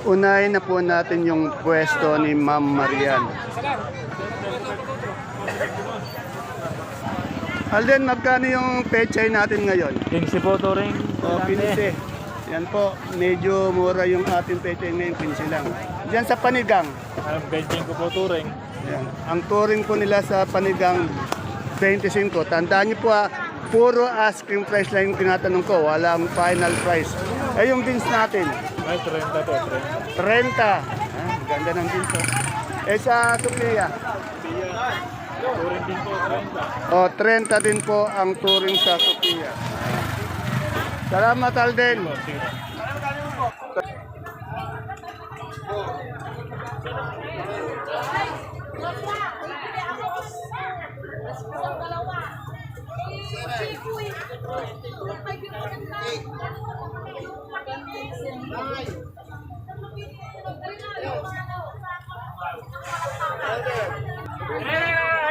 Unahin na po natin yung pwesto ni Ma'am Marian. Alden, magkano yung pechay natin ngayon? 15 po, Turing. O, 15. Yan po, medyo mura yung ating pechay ngayon, 15 lang. Diyan sa panigang. 25 po, Turing. Yan. Ang touring po nila sa panigang 25. Tandaan niyo po puro asking price lang yung tinatanong ko. Walang final price. Eh yung beans natin, Ay, 30 po, 30. 30. Ganda ng beans. Eh sa Sophia, Turing din po, 30. o 30 din po ang touring sa Sophia. Salamat Alden. Sige.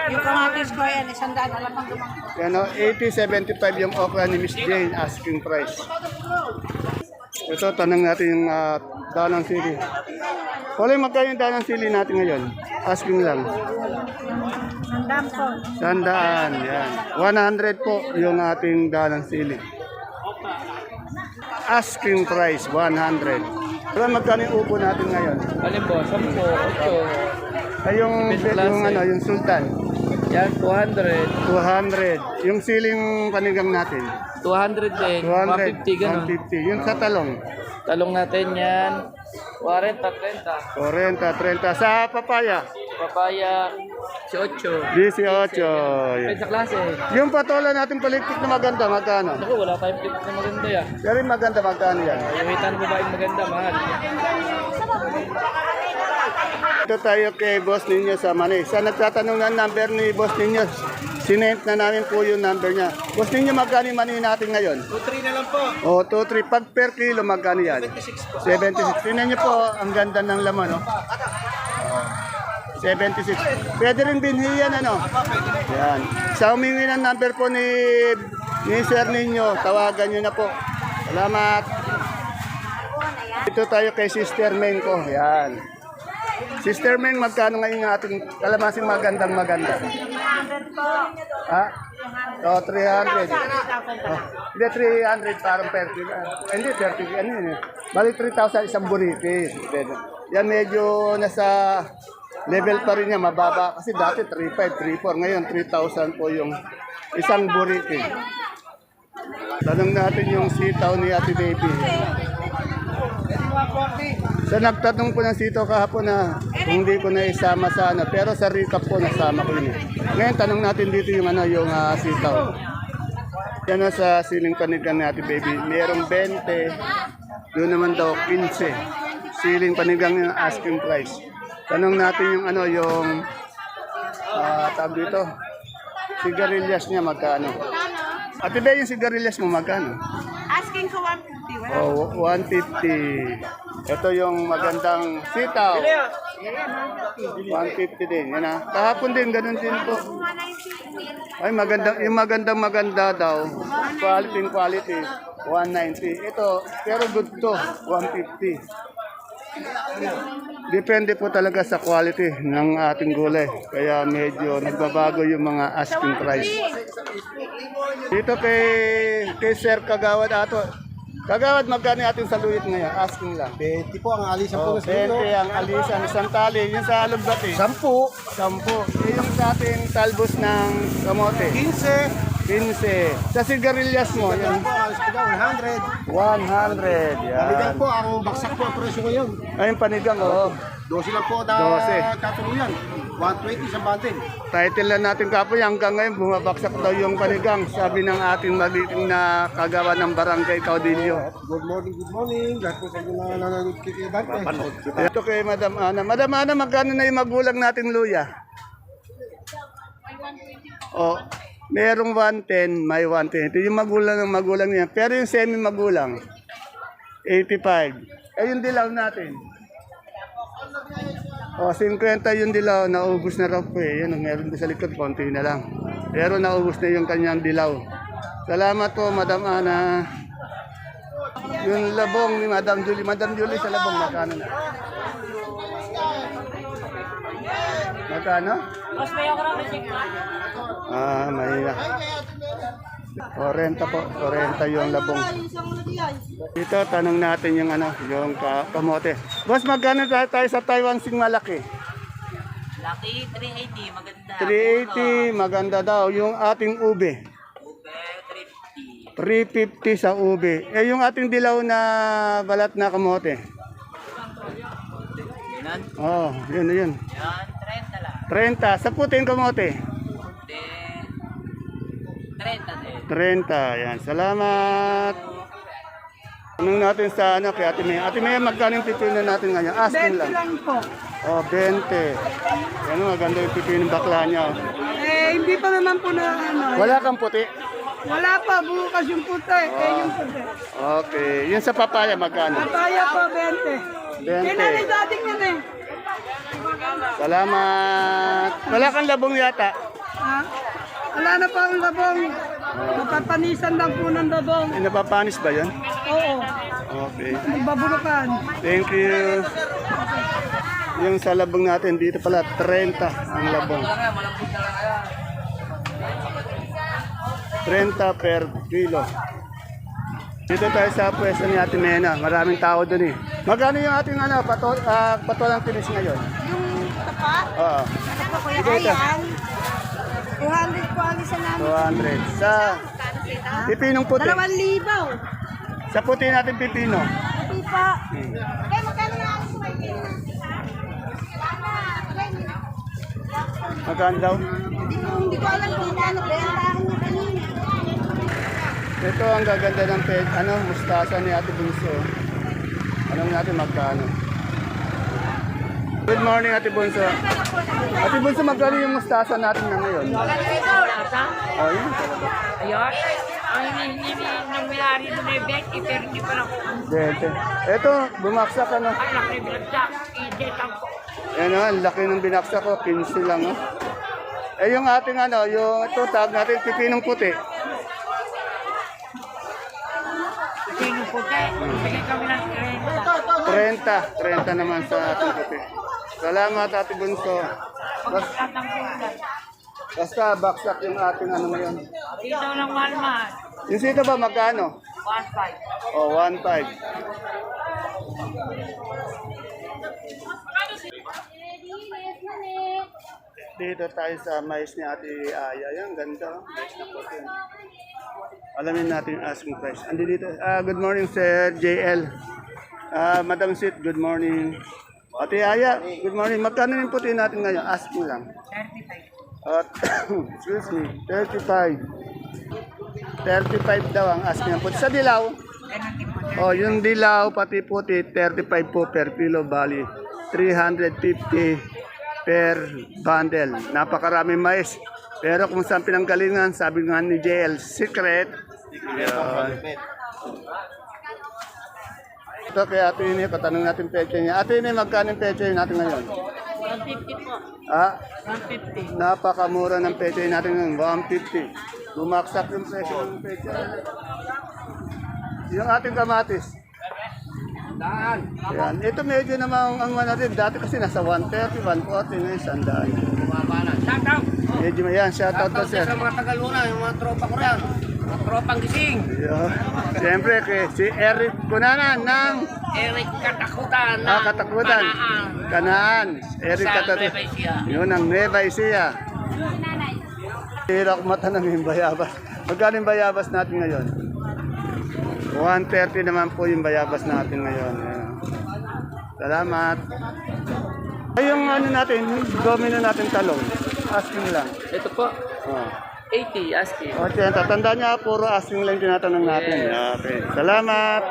Yung kamatis ko yan, 100 alam ang dumang. Yan o, 80-75 yung okra ni Miss Jane, asking price. Ito, tanong natin yung dalang sili. Wala magkano yung dalang sili natin ngayon? Asking lang. Sandam po. 100, yan. 100 po yung ating dalang sili. Asking price, 100. Wala magkano yung upo natin ngayon? Alin po, 10, 8. Ay, yung sultan. Yan, 200. 200. Yung siling panigang natin. 200 din. 200. 150, ganun. 150. Yung sa talong. Talong natin yan. 40, 30. 40, 30. Sa papaya. Papaya, 18. 18. Yan. Sa klase. Yung patola natin palikpik na maganda, magkano? Naku, wala tayong flip na maganda yan. Pero yung maganda, magkano yan? Yung hita ng babaeng maganda, mahal. Ito tayo kay boss ninyo sa Manay. Sa nagtatanong ng number ni boss ninyo, sinent na namin po yung number niya. Boss ninyo, magkano yung money natin ngayon? 2-3 na lang po. O, 2-3. Pag per kilo, magkano yan? 76. Tingnan niyo po, ang ganda ng laman, no? 76. Pwede rin binhi yan, ano? Yan. Sa humingi ng number po ni sir ninyo, tawagan nyo na po. Salamat. Ito tayo kay Sister Meng ko. Yan. Sister Meng, magkano ngayon ang ating kalamasing magandang maganda? 100 po. Ha? O, 300. Oh, hindi, 300 parang 30. Hindi, 30. Ano yun eh? Balik 3,000 isang buriti. Yan medyo nasa level pa rin niya, mababa. Kasi dati 3,500, 3,400. Ngayon 3,000 po yung isang buriti. Tanong natin yung sitaw ni Ate Baby. Sa nagtatanong po ng sitaw kahapon na hindi ko na isama sa ano, pero sa recap po nasama ko yun. Ngayon tanong natin dito yung ano, yung sitaw. Yan o sa siling panigang ni Ate Baby. Merong 20, doon naman daw 15. Siling panigang yung asking price. Tanong natin yung ano, yung tawag dito. Sigarilyas niya magkano? Ate Baby, yung sigarilyas mo magkano? Asking ko 150. Oh, 150. Ito yung magandang sitaw. 150 din. Yan ah. Kahapon din, ganun din po. Ay, magandang, yung maganda daw. Quality. 190. Ito, pero good to. 150. Depende po talaga sa quality ng ating gulay. Kaya medyo nagbabago yung mga asking price. Dito kay Sir Kagawad ato. Kagawad, magkano ating saluyot ngayon? Asking lang. 20 po ang alisan po. 20 ang alisan, isang tali. Yung sa alugbati? 10. 10. Yung sa ating talbos ng kamote? 15. 15. Sa sigarilyas mo? Yan. Po, alis po daw, 100. 100. Balikan Yan. po, ang baksak po ang presyo ngayon. Ayun, panigang. Oo. 12 lang po na 12. katuluyan. 120 sa bantin. Title na natin kapoy, hanggang ngayon bumabaksak daw yung panigang. Sabi ng ating magiting na kagawa ng barangay Caudillo. Good morning. Lahat po sa inyo na nanonood. Ito kay Madam Ana. Madam Ana, magkano na yung magulang nating luya? Oh, merong 110, may 110. Ito yung magulang niya. Pero yung semi-magulang, 85. Eh, yung dilaw natin. O, 50 yung dilaw, naubos na raw po eh. Yan, meron din sa likod, konti na lang. Pero naubos na yung kanyang dilaw. Salamat po, Madam Ana. Yung labong ni Madam Julie. Madam Julie sa labong, magkano na? Magkano? Mas may ako lang check. Mahina. 40 po. 40 yung labong. Dito, tanong natin yung yung kamote. Boss, magkano tayo sa Taiwan Sing malaki? Laki, 380, maganda. 380, maganda daw. Yung ating ube. Ube, 350 sa ube. Eh, yung ating dilaw na balat na kamote. Yan, Oh, yun. yan, 30 lang. 30. Sa puting kamote. De, 30 din. 30. Yan. Salamat. Tanong natin sa kay Ate May. Ate May, magkano yung pipino natin ngayon? Asking lang. lang po. Oh, 20. Yan, maganda yung pipino bakla niya. Oh. Hindi pa naman po na Wala kang puti. Wala pa, bukas yung puti. Yung puti. Okay. Yun sa papaya, magkano? Papaya po, 20. 20. Kinali dating yun eh. Salamat. Wala kang labong yata. Ha? Wala na po ang labong. Mapapanisan lang po ng labong. Eh, napapanis ba yun? Oo. Okay. Magbaburukan. Thank you. Yung sa labong natin, dito pala 30 ang labong. 30 per kilo. Dito tayo sa pwesto ni Ate Mena. Maraming tao dun eh. Magkano yung ating patolang tinis ngayon? Yung tapat, Oo. ano po kuya? Ito. Ayan. 200 po ang isa namin. 200. Sa pipinong puti. 2,000. Sa puti natin pipino. Pati pa. Eh, magkano na alis mo? Magkano daw? Hindi ko alam kung ano. Bentahan niya kanina. Ito ang gaganda ng mustasa ni Ate Bunso. Alam natin magkano. Good morning, Ate Bunso. Ate Bunso, magkano yung mustasa natin na ngayon? Oh, yun talaga. Ayun. Ang hinihingi ng may-ari doon ay 20 pero hindi pa na ko. Dete. Ito, bumaksak Ay, laki bilagsak. I-jet po. Ang laki ng binaksak ko, 15 lang. Oh. Eh, yung ating yung ito, tawag natin, pipinong puti. Sino po kayo? Bigay kami ng 30. 30 naman sa ating puti. Salamat, Ate Bunso. Tatang po. Basta, baksak yung ating ngayon. Dito lang mahal-mahal. Yung sito ba, magkano? 1.5. Oh, 1.5. Dito tayo sa mais ni Ate Aya. Yan, ganda. Mais na puti. Alamin natin yung asking price. Andi dito. Good morning, Sir JL. Madam Sit, good morning. Ate Aya, good morning. Magkano yung puti natin ngayon? Asking lang. 35. At, excuse me, 35. 35 daw ang asking ng puti. Sa dilaw, oh, yung dilaw pati puti, 35 po per kilo, bali 350 per bundle. Napakaraming mais. Pero kung saan pinanggalingan, sabi nga ni JL, secret. Yun. Ito kay Ate Ine, patanong natin peche niya. Ate Ine, magkano yung peche natin ngayon? 150 po. 150. Napakamura ng peche natin ngayon, 150. Bumaksak yung presyo ng peche. Yung ating kamatis. Yan. Ito medyo namang ang natin. Dati kasi nasa 130, 140 na yung sandaan. Shoutout. Medyo yan, shoutout po sir. Sa mga Tagaluna, yung mga tropa ko yan. Mga tropang gising. Yeah. Siyempre, si Eric Cunanan ng Eric Katakutan. Katakutan. Kanaan. Eric Sa Katakutan. Nueva Ecija. Yun ang Nueva Ecija. Hirap matanong yung bayabas. Magkano yung bayabas natin ngayon? 130 naman po yung bayabas natin ngayon. Ayan. Salamat. Ay, yung natin, domino natin talong. Asking lang. Ito po, Oh. 80 asking. Okay, tatanda niya, puro asking lang tinatanong natin. Okay. Salamat.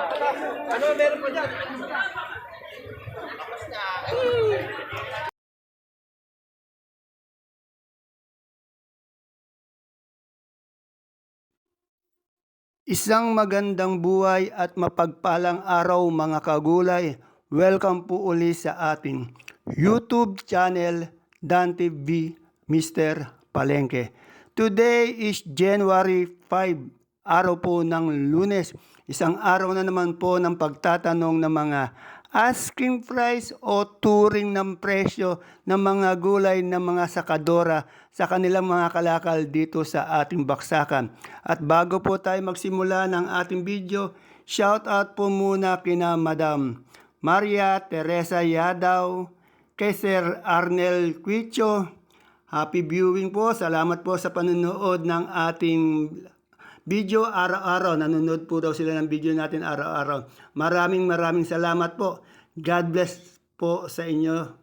Isang magandang buhay at mapagpalang araw mga kagulay. Welcome po uli sa ating YouTube channel, Dan TV Mr. Palengke. Today is January 5 araw po ng Lunes. Isang araw na naman po ng pagtatanong ng mga asking price o turing ng presyo ng mga gulay ng mga sakadora sa kanilang mga kalakal dito sa ating baksakan. At bago po tayo magsimula ng ating video, shout out po muna kina Madam Maria Teresa Yadaw, kay Sir Arnel Quicho. Happy viewing po. Salamat po sa panonood ng ating video araw-araw. Nanonood po daw sila ng video natin araw-araw. Maraming salamat po. God bless po sa inyo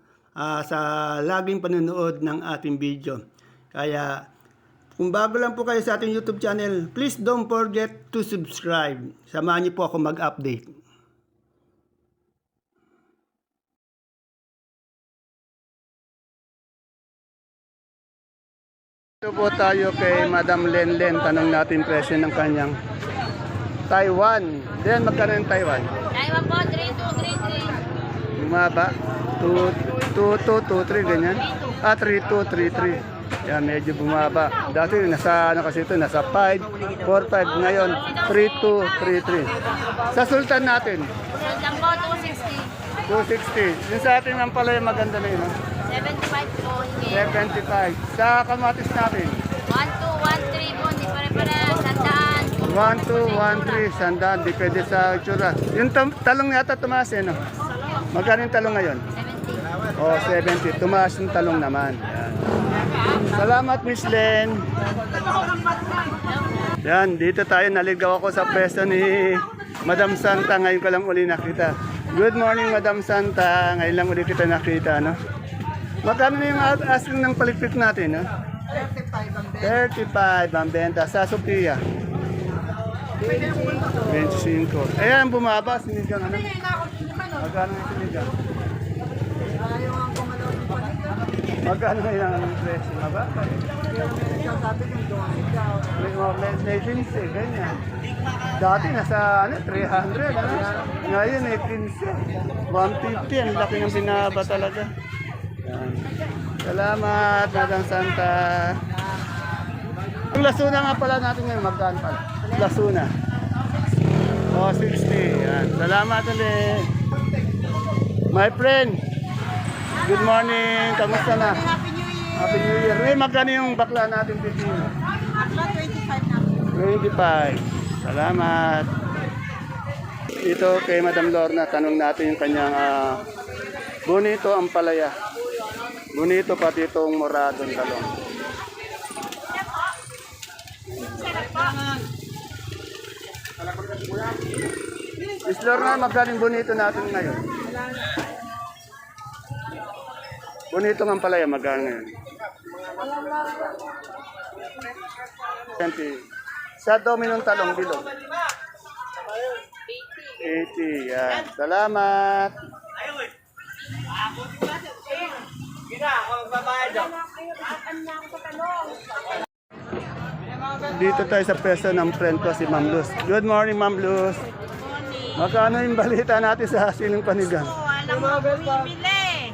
sa laging panonood ng ating video. Kaya kung bago lang po kayo sa ating YouTube channel, please don't forget to subscribe. Samahan niyo po ako mag-update. Ito po tayo kay Madam Lenlen. Tanong natin presyo ng kanyang Taiwan. Then magkano yung Taiwan? Taiwan po, 3233. Bumaba. 2223 ganyan. 3233. Yan, medyo bumaba. Dati nasa ano kasi ito, nasa 545. Ngayon 3233. Sa Sultan natin, Sultan po, 260. 260. Yung sa atin ang pala yung maganda na yun. 75 po, hindi. 75. Sa kamatis natin, 1213 po, hindi pare-pare. Sandaan. 1213, sandaan, depende sa itsura. Yung talong yata tumaas no? Magkano yung talong ngayon? 70. Oh, 70. Tumaas yung talong naman. Yan. Salamat, Miss Len. Yan, dito tayo. Naligaw ako sa pwesto ni Madam Santa. Ngayon ko lang uli nakita. Good morning, Madam Santa. Ngayon lang uli kita nakita, no? Magkano na yung asking ng palikpik natin, no? 35 ang benta. Sa Sophia? 25. Ayan, bumaba. Sinigang, ano? Magkano yung sinigang? Magkano na yung presyo? Mababa. May 15, ganyan. Dati nasa 300, ano? Ngayon 15. 150, ang laki ng binaba talaga. Yan. Salamat, Madam Santa. Yung lasuna nga pala natin ngayon, magkano pala? Lasuna. Oh, 60. Yan. Salamat ulit. My friend, good morning. Kamusta na? Happy New Year. Ngayon, magkano yung bakla natin pipino? Bakla 25 na. 25. Salamat. Ito kay Madam Lorna, tanong natin yung kanyang bonito ang palaya. Bonito pati itong moradong talong. Miss Lorna, magkaling bonito natin ngayon? Bonito ang palaya, magkano ngayon? 20. Sa dominong talong bilog? 80. Yan. Salamat. Dito tayo sa pwesto ng friend ko si Ma'am Luz. Good morning, Ma'am Luz. Magkano yung balita natin sa siling panigang? Alam mo, bumibili.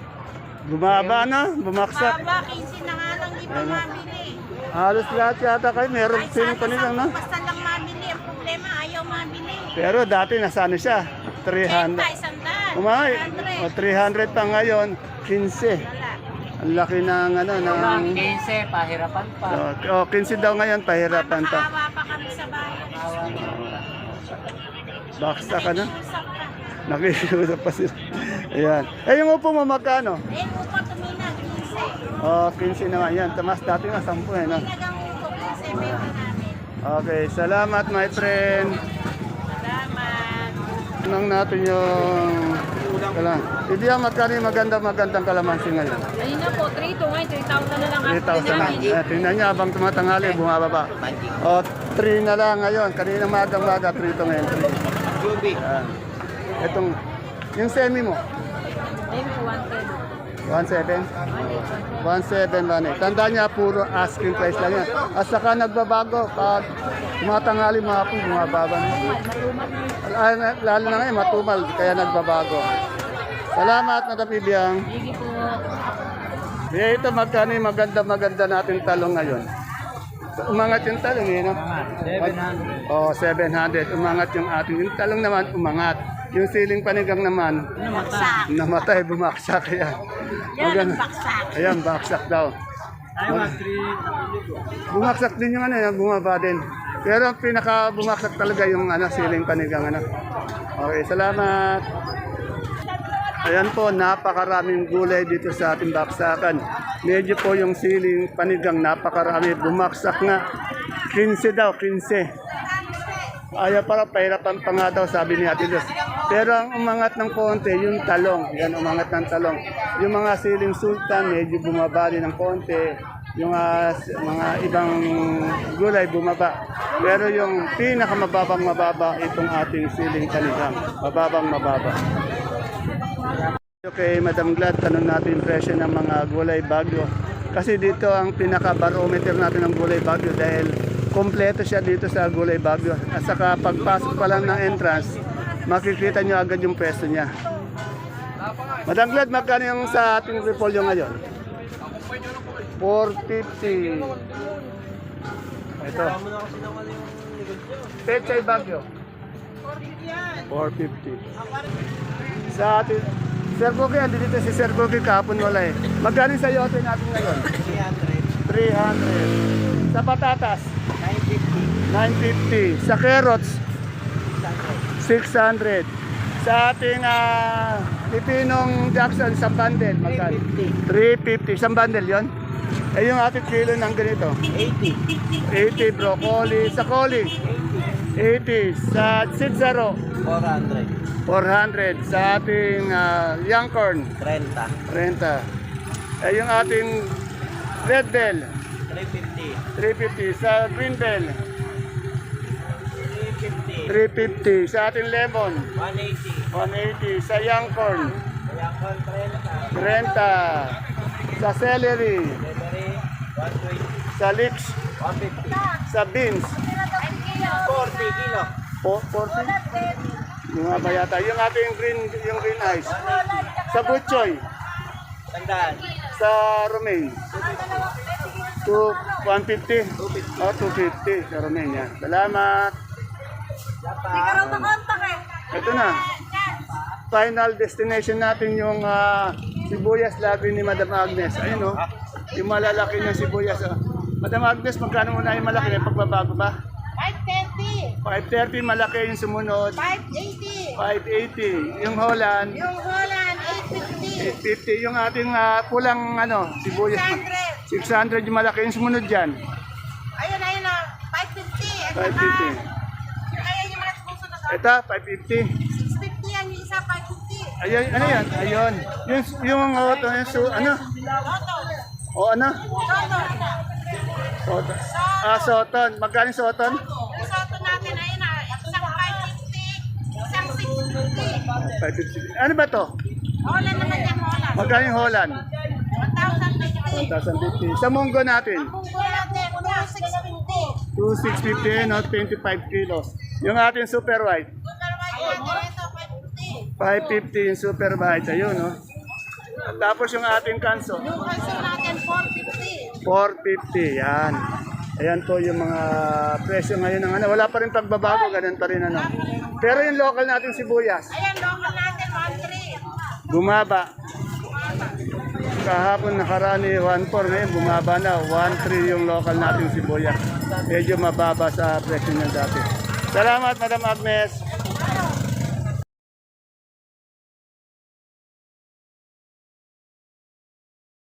Bumaba na, bumaksak. Baba, 15 na nga lang, di pa mabili. Halos lahat yata kayo, meron siling panigang, no? Basta lang mabili. Ang problema, ayaw mabili. Pero dati nasa ano siya? 300. Umay, 300 pa ngayon, 15. Ang laki ng ano, ng... 15, pahirapan pa. Oh, 15 daw ngayon, pahirapan pa. Makawa pa kami sa bayan. Baksa ka na? Nakikiusap pa sila. Ayan. Eh, yung upo mo magkano? Eh, upa tumina, 15. Oh, 15 naman. Yan, tamas dati nga 10 eh, no? Talagang upo, 15 meron namin. Okay, salamat my friend. Salamat. Tanong natin yung... Hindi yan magkano yung magandang kalamansi ngayon. Ayun na po, 3 to ngayon, 3,000 na lang 3,000 lang. Tingnan niya, habang tumatangali, bumababa. O, 3 na lang ngayon. Kanina magang-maga, 3 to ngayon. 3. Itong, yung semi mo, Ayun po, 110. 1.7 ba na? Tandaan niya, puro asking price lang yan. At saka nagbabago. Pag tumatangali mga po, bumababa na. Lalo na ngayon, matumal, kaya nagbabago. Salamat, Madam Ibiang. Sige po. Ito, magkano yung maganda natin talong ngayon? Umangat yung talong eh, no? 700. Oh, 700. Umangat yung ating. Yung talong naman, umangat. Yung siling panigang naman, namatay, bumaksak. Yan, Yan ang baksak. Ayan, baksak daw. Bumaksak din yung ano, yung bumaba din. Pero ang pinaka bumaksak talaga yung ano, siling panigang ano. Okay, salamat. Ayan po, napakaraming gulay dito sa ating baksakan. Medyo po yung siling panigang napakarami. Bumaksak nga. 15 daw, 15. Ayaw para pahirapan pa nga daw, sabi ni Ate Luz. Pero ang umangat ng konti, yung talong. Yan, umangat ng talong. Yung mga siling sultan, medyo bumaba rin ng konti. Yung mga ibang gulay bumaba. Pero yung pinakamababang mababa, itong ating siling panigang. Mababang mababa. Okay, Madam Glad, tanong natin presyo ng mga gulay bagyo. Kasi dito ang pinaka-barometer natin ng gulay bagyo dahil kompleto siya dito sa gulay bagyo. At saka pagpasok pa lang ng entrance, makikita nyo agad yung pwesto niya. Madam Glad, magkano yung sa ating repolyo ngayon? 450. Ito. Pechay bagyo. 450. Sa ating Sir Cookie, andi dito si Sir Cookie kahapon wala eh. Magkano sa yote natin ngayon? 300. Sa patatas? 950. Sa carrots? 600. Sa ating pipinong Jackson, isang bundle, magkano? 350. Isang bundle yon? Eh yung ating kilo ng ganito? 80 broccoli. Sa coli? 80. Sa sitsaro? 400 sa ating young corn. 30. Eh yung ating red bell. 350 sa green bell. 350 sa ating lemon. 180 sa young corn. 30 sa celery. Sa leeks. Sa beans. 40 kilo. 40? Yung mga bayata. Yung ating green ice. Sa butchoy. Sa romaine. 150. Oh, 250 sa romaine yan. Salamat. Ito na. Final destination natin yung sibuyas labi ni Madam Agnes. Ayun o. Yung malalaki ng sibuyas. Madam Agnes, magkano muna yung malaki? May pagbabago ba? 530. 530 malaki yung sumunod. 580. 580. Yung Holland. Yung Holland, 850. 850. Yung ating pulang sibuyas. 600. 600 yung malaki yung sumunod dyan. Ayun na. 550. 550. Ayun yung mga susunod na. Ito, 550. 650 yan, yung isa 550. Ayun, ano yan? Ayun. Yung ano? Toto. O ano? Toto. Soton. Soton. Magkano yung soton? Yung Soto natin, ayun na. Isang 550. Isang 650. 550. Ano ba to? Holland naman yan, Holland. Magkano yung Holland? 1,050. 1,050. Sa munggo natin? Ang bunggo natin, 2,650, 2,650. no? 25 kilos. Yung ating super white? Super white natin, ito, 550. 550 yung super white. Ayun, no? At tapos yung ating kanso? Yung kanso natin, 450. 450, yan. Ayan po yung mga presyo ngayon ng wala pa rin pagbabago, ganun pa rin Pero yung local natin sibuyas, Ayan, local natin, 1,300. bumaba. Kahapon nakarani 1.4, ngayon bumaba na 1.3 yung local natin sibuyas. Medyo mababa sa presyo niya dati. Salamat, Madam Agnes.